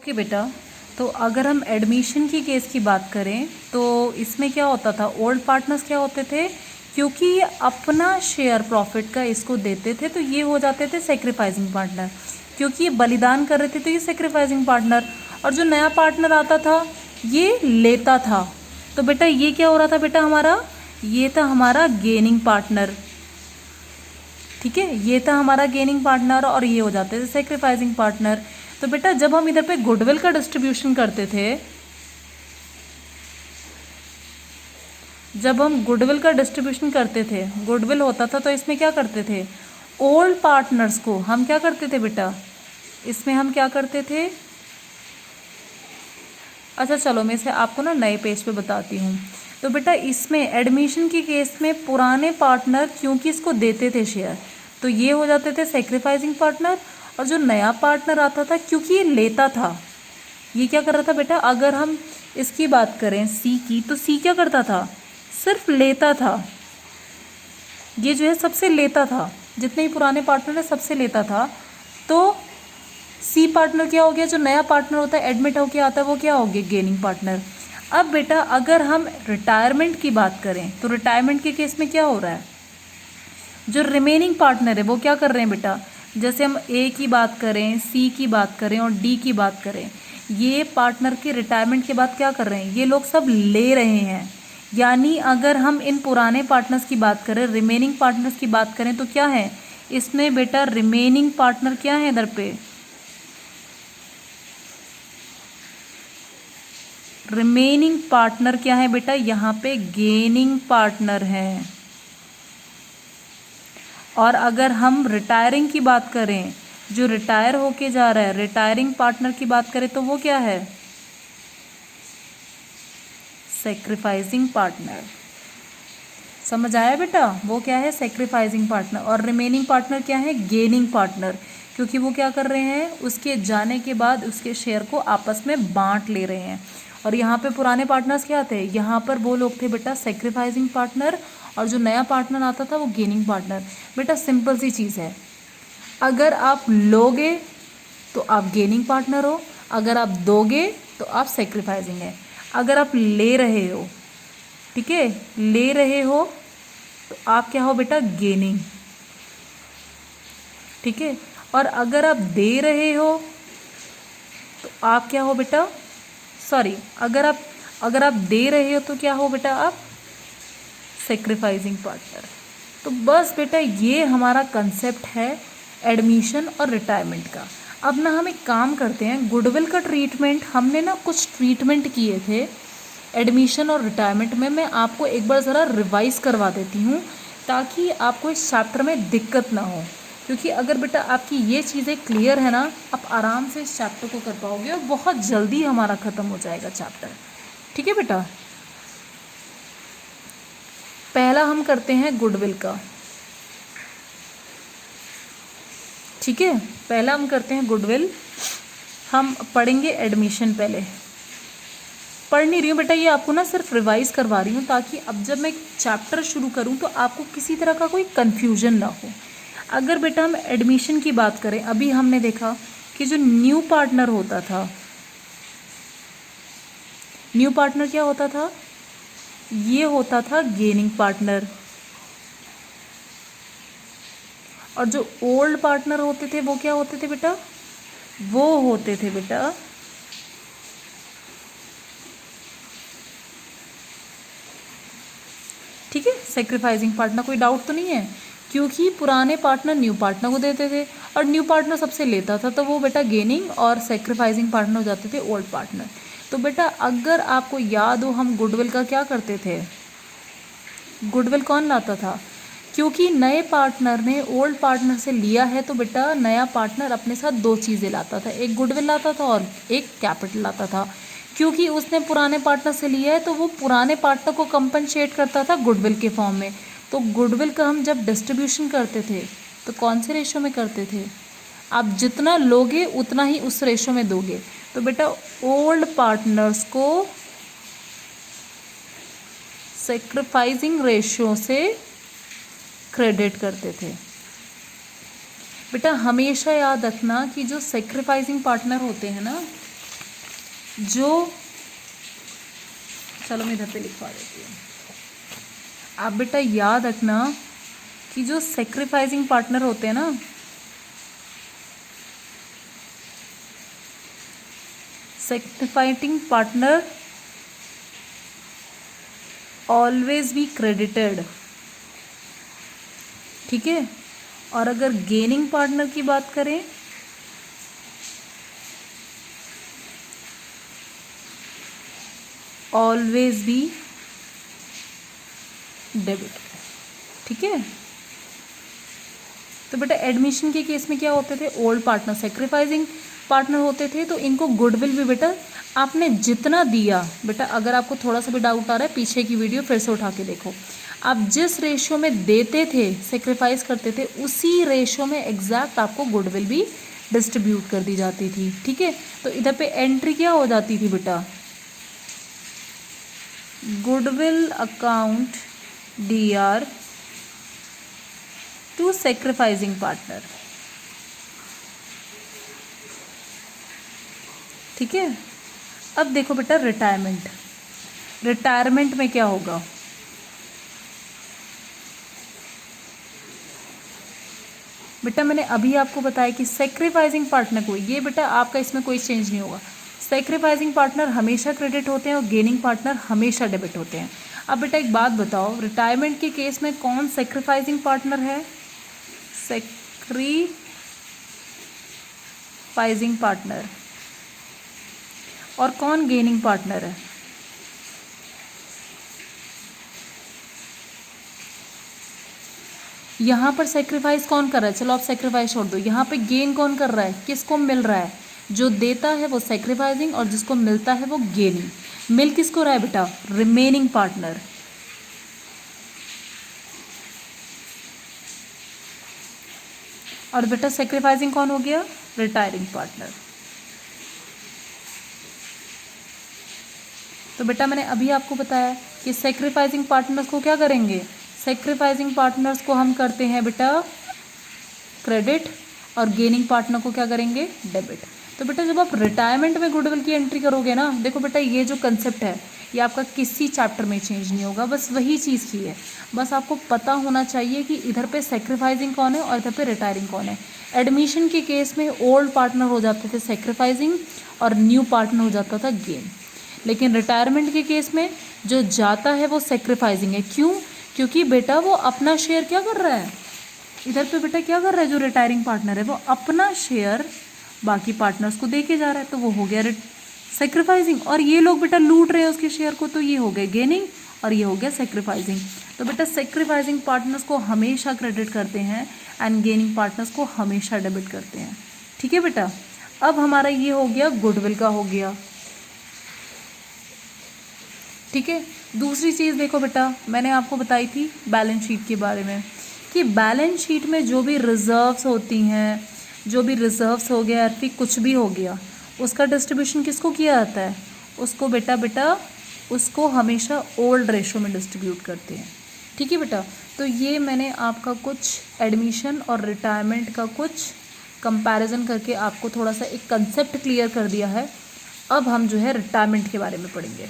Okay बेटा, तो अगर हम एडमिशन की केस की बात करें तो इसमें क्या होता था, ओल्ड पार्टनर्स क्या होते थे, क्योंकि ये अपना शेयर प्रॉफिट का इसको देते थे तो ये हो जाते थे सेक्रीफाइसिंग पार्टनर, क्योंकि ये बलिदान कर रहे थे तो ये सेक्रीफाइसिंग पार्टनर। और जो नया पार्टनर आता था ये लेता था, तो बेटा ये क्या हो रहा था बेटा हमारा, ये था हमारा गेनिंग पार्टनर। ठीक है, ये था हमारा गेनिंग पार्टनर और ये हो जाते थे सेक्रीफाइसिंग पार्टनर। तो बेटा जब हम इधर पे गुडविल का डिस्ट्रीब्यूशन करते थे, जब हम गुडविल का डिस्ट्रीब्यूशन करते थे, गुडविल होता था तो इसमें क्या करते थे, ओल्ड पार्टनर्स को हम क्या करते थे बेटा, इसमें हम क्या करते थे, अच्छा चलो मैं इसे आपको ना नए पेज पे बताती हूँ। तो बेटा इसमें एडमिशन की केस में पुराने पार्टनर क्योंकि इसको देते थे शेयर तो ये हो जाते थे सेक्रीफाइसिंग पार्टनर, और जो नया पार्टनर आता था क्योंकि ये लेता था, ये क्या कर रहा था बेटा, अगर हम इसकी बात करें सी की, तो सी क्या करता था, सिर्फ लेता था। ये जो है सबसे लेता था, जितने भी पुराने पार्टनर है सबसे लेता था। तो सी पार्टनर क्या हो गया, जो नया पार्टनर होता है एडमिट होके आता है वो क्या हो गया, गेनिंग पार्टनर। अब बेटा अगर हम रिटायरमेंट की बात करें तो रिटायरमेंट के केस में क्या हो रहा है, जो रिमेनिंग पार्टनर है वो क्या कर रहे हैं बेटा, जैसे हम ए की बात करें, सी की बात करें और डी की बात करें, ये पार्टनर के रिटायरमेंट के बाद क्या कर रहे हैं, ये लोग सब ले रहे हैं। यानी अगर हम इन पुराने पार्टनर्स की बात करें, रिमेनिंग पार्टनर्स की बात करें तो क्या है इसमें बेटा, रिमेनिंग पार्टनर क्या है इधर पे, रिमेनिंग पार्टनर क्या है बेटा, यहाँ पे गेनिंग पार्टनर है। और अगर हम रिटायरिंग की बात करें, जो रिटायर होके जा रहा है, रिटायरिंग पार्टनर की बात करें तो वो क्या है, सेक्रीफाइसिंग पार्टनर। समझ आया बेटा, वो क्या है सेक्रीफाइसिंग पार्टनर। और रिमेनिंग पार्टनर क्या है, गेनिंग पार्टनर, क्योंकि वो क्या कर रहे हैं, उसके जाने के बाद उसके शेयर को आपस में बांट ले रहे हैं। और यहाँ पे पुराने पार्टनर्स क्या थे, यहाँ पर वो लोग थे बेटा सेक्रीफाइसिंग पार्टनर, और जो नया पार्टनर आता था वो गेनिंग पार्टनर। बेटा सिंपल सी चीज़ है, अगर आप लोगे तो आप गेनिंग पार्टनर हो, अगर आप दोगे तो आप सेक्रीफाइसिंग है। अगर आप ले रहे हो, ठीक है, ले रहे हो तो आप क्या हो बेटा, गेनिंग। ठीक है, और अगर आप दे रहे हो तो आप क्या हो बेटा, सॉरी, अगर आप दे रहे हो तो क्या हो बेटा, आप सेक्रीफाइसिंग पार्टनर। तो बस बेटा ये हमारा कंसेप्ट है एडमिशन और रिटायरमेंट का। अब ना हम एक काम करते हैं, गुडविल का ट्रीटमेंट हमने ना कुछ ट्रीटमेंट किए थे एडमिशन और रिटायरमेंट में, मैं आपको एक बार ज़रा रिवाइज़ करवा देती हूँ ताकि आपको इस चैप्टर में दिक्कत ना हो। क्योंकि अगर बेटा आपकी ये चीज़ें क्लियर है ना, आप आराम से इस चैप्टर को कर पाओगे और बहुत जल्दी हमारा ख़त्म हो जाएगा चैप्टर। ठीक है बेटा, पहला हम करते हैं गुडविल का। ठीक है, पहला हम करते हैं गुडविल, हम पढ़ेंगे एडमिशन। पहले पढ़ नहीं रही हूँ बेटा, ये आपको ना सिर्फ रिवाइज करवा रही हूँ ताकि अब जब मैं चैप्टर शुरू करूँ तो आपको किसी तरह का कोई कन्फ्यूजन ना हो। अगर बेटा हम एडमिशन की बात करें, अभी हमने देखा कि जो न्यू पार्टनर होता था, न्यू पार्टनर क्या होता था, ये होता था गेनिंग पार्टनर। और जो ओल्ड पार्टनर होते थे वो क्या होते थे बेटा, वो होते थे बेटा ठीक है सेक्रीफाइसिंग पार्टनर। कोई डाउट तो नहीं है, क्योंकि पुराने पार्टनर न्यू पार्टनर को देते थे और न्यू पार्टनर सबसे लेता था तो वो बेटा गेनिंग, और सेक्रीफाइसिंग पार्टनर हो जाते थे ओल्ड पार्टनर। तो बेटा अगर आपको याद हो हम गुडविल का क्या करते थे, गुडविल कौन लाता था, क्योंकि नए पार्टनर ने ओल्ड पार्टनर से लिया है तो बेटा नया पार्टनर अपने साथ दो चीज़ें लाता था, एक गुडविल लाता था और एक कैपिटल लाता था। क्योंकि उसने पुराने पार्टनर से लिया है तो वो पुराने पार्टनर को कंपनसेट करता था गुडविल के फॉर्म में। तो गुडविल का हम जब डिस्ट्रीब्यूशन करते थे तो कौन से रेशो में करते थे, आप जितना लोगे उतना ही उस रेशो में दोगे। तो बेटा ओल्ड पार्टनर्स को सेक्रीफाइसिंग रेशियो से क्रेडिट करते थे। बेटा हमेशा याद रखना कि जो सेक्रीफाइसिंग पार्टनर होते हैं ना, जो, चलो मैं इधर पे लिखवा देती हूँ। आप बेटा याद रखना कि जो सेक्रीफाइसिंग पार्टनर होते हैं ना, sacrificing partner always be credited, ठीक है। और अगर गेनिंग पार्टनर की बात करें, ऑलवेज बी डेबिट, ठीक है। तो बेटा एडमिशन के केस में क्या होते थे, ओल्ड पार्टनर सेक्रीफाइसिंग पार्टनर होते थे, तो इनको गुडविल भी बेटा आपने जितना दिया, बेटा अगर आपको थोड़ा सा भी डाउट आ रहा है पीछे की वीडियो फिर से उठा के देखो, आप जिस रेशियो में देते थे सेक्रीफाइस करते थे उसी रेशियो में एग्जैक्ट आपको गुडविल भी डिस्ट्रीब्यूट कर दी जाती थी, ठीक है। तो इधर पे एंट्री क्या हो जाती थी बेटा, goodwill account DR to sacrificing partner, ठीक है। अब देखो बेटा रिटायरमेंट, रिटायरमेंट में क्या होगा, बेटा मैंने अभी आपको बताया कि सेक्रीफाइसिंग पार्टनर को, ये बेटा आपका इसमें कोई चेंज नहीं होगा, सेक्रीफाइसिंग पार्टनर हमेशा क्रेडिट होते हैं और गेनिंग पार्टनर हमेशा डेबिट होते हैं। अब बेटा एक बात बताओ, रिटायरमेंट के केस में कौन सेक्रीफाइसिंग पार्टनर है, सेक्रीफाइसिंग पार्टनर, और कौन गेनिंग पार्टनर है, यहाँ पर सेक्रीफाइस कौन कर रहा है, चलो आप सेक्रीफाइस छोड़ दो, यहाँ पे गेन कौन कर रहा है, किसको मिल रहा है, जो देता है वो सेक्रीफाइसिंग और जिसको मिलता है वो गेनिंग। मिल किसको रहा है बेटा, रिमेनिंग पार्टनर, और बेटा सेक्रीफाइसिंग कौन हो गया, रिटायरिंग पार्टनर। तो बेटा मैंने अभी आपको बताया कि सेक्रीफाइसिंग पार्टनर्स को क्या करेंगे, सेक्रीफाइसिंग पार्टनर्स को हम करते हैं बेटा क्रेडिट और गेनिंग पार्टनर को क्या करेंगे, डेबिट। तो बेटा जब आप रिटायरमेंट में गुडविल की एंट्री करोगे ना, देखो बेटा ये जो कंसेप्ट है ये आपका किसी चैप्टर में चेंज नहीं होगा, बस वही चीज़ की है, बस आपको पता होना चाहिए कि इधर पे सेक्रीफाइसिंग कौन है और इधर पे रिटायरिंग कौन है। एडमिशन के केस में ओल्ड पार्टनर हो जाते थे सेक्रीफाइसिंग और न्यू पार्टनर हो जाता था गेन, लेकिन रिटायरमेंट के केस में जो जाता है वो सेक्रीफाइसिंग है। क्यों, क्योंकि बेटा वो अपना शेयर क्या कर रहा है, इधर पे बेटा क्या कर रहा है, जो रिटायरिंग पार्टनर है वो अपना शेयर बाकी पार्टनर्स को दे के जा रहा है, तो वो हो गया सेक्रीफाइसिंग, और ये लोग बेटा लूट रहे हैं उसके शेयर को, तो ये हो गया गेनिंग और ये हो गया सेक्रीफाइसिंग। तो बेटा सेक्रीफाइसिंग पार्टनर्स को हमेशा क्रेडिट करते हैं एंड गेनिंग पार्टनर्स को हमेशा डेबिट करते हैं, ठीक है बेटा। अब हमारा ये हो गया गुडविल का हो गया, ठीक है। दूसरी चीज़ देखो बेटा, मैंने आपको बताई थी बैलेंस शीट के बारे में कि बैलेंस शीट में जो भी रिजर्व्स होती हैं, जो भी रिजर्व्स हो गया या फिर कुछ भी हो गया, उसका डिस्ट्रीब्यूशन किसको किया जाता है, उसको बेटा उसको हमेशा ओल्ड रेशो में डिस्ट्रीब्यूट करते हैं, ठीक है बेटा। तो ये मैंने आपका कुछ एडमिशन और रिटायरमेंट का कुछ कंपैरिजन करके आपको थोड़ा सा एक कंसेप्ट क्लियर कर दिया है। अब हम जो है रिटायरमेंट के बारे में पढ़ेंगे।